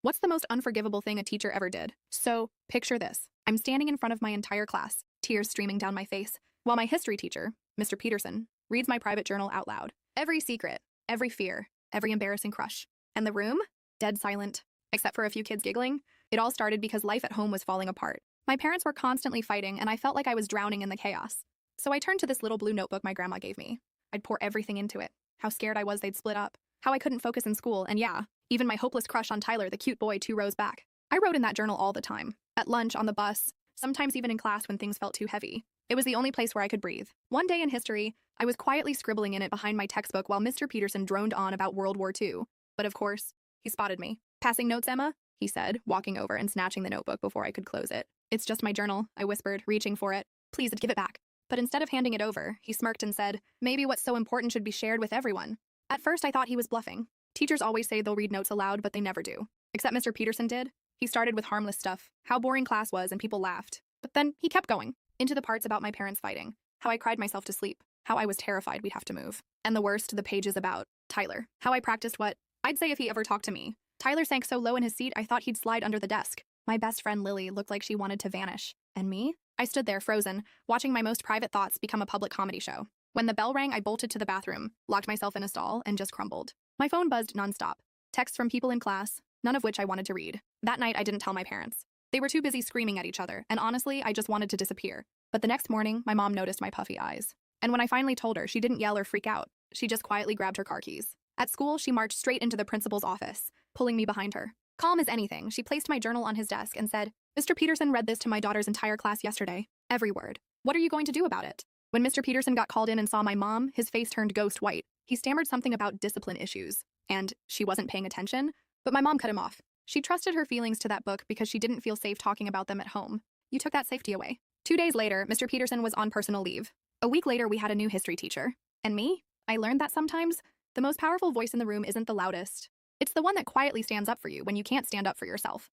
What's the most unforgivable thing a teacher ever did? So, picture this. I'm standing in front of my entire class, tears streaming down my face, while my history teacher, Mr. Peterson, reads my private journal out loud. Every secret, every fear, every embarrassing crush. And the room? Dead silent. Except for a few kids giggling. It all started because life at home was falling apart. My parents were constantly fighting, and I felt like I was drowning in the chaos. So I turned to this little blue notebook my grandma gave me. I'd pour everything into it. How scared I was they'd split up. How I couldn't focus in school, and yeah, even my hopeless crush on Tyler, the cute boy 2 rows back. I wrote in that journal all the time. At lunch, on the bus, sometimes even in class when things felt too heavy. It was the only place where I could breathe. One day in history, I was quietly scribbling in it behind my textbook while Mr. Peterson droned on about World War II. But of course, he spotted me. "Passing notes, Emma?" he said, walking over and snatching the notebook before I could close it. "It's just my journal," I whispered, reaching for it. "Please, give it back." But instead of handing it over, he smirked and said, "Maybe what's so important should be shared with everyone." At first, I thought he was bluffing. Teachers always say they'll read notes aloud, but they never do. Except Mr. Peterson did. He started with harmless stuff, how boring class was, and people laughed. But then he kept going, into the parts about my parents fighting, how I cried myself to sleep, how I was terrified we'd have to move. And the worst, the pages about Tyler, how I practiced what I'd say if he ever talked to me. Tyler sank so low in his seat I thought he'd slide under the desk. My best friend Lily looked like she wanted to vanish. And me? I stood there frozen, watching my most private thoughts become a public comedy show. When the bell rang, I bolted to the bathroom, locked myself in a stall, and just crumbled. My phone buzzed nonstop. Texts from people in class, none of which I wanted to read. That night, I didn't tell my parents. They were too busy screaming at each other, and honestly, I just wanted to disappear. But the next morning, my mom noticed my puffy eyes. And when I finally told her, she didn't yell or freak out. She just quietly grabbed her car keys. At school, she marched straight into the principal's office, pulling me behind her. Calm as anything, she placed my journal on his desk and said, "Mr. Peterson read this to my daughter's entire class yesterday. Every word. What are you going to do about it?" When Mr. Peterson got called in and saw my mom, his face turned ghost white. He stammered something about discipline issues, and she wasn't paying attention, but my mom cut him off. She trusted her feelings to that book because she didn't feel safe talking about them at home. You took that safety away. 2 days later, Mr. Peterson was on personal leave. A week later, we had a new history teacher. And me? I learned that sometimes the most powerful voice in the room isn't the loudest. It's the one that quietly stands up for you when you can't stand up for yourself.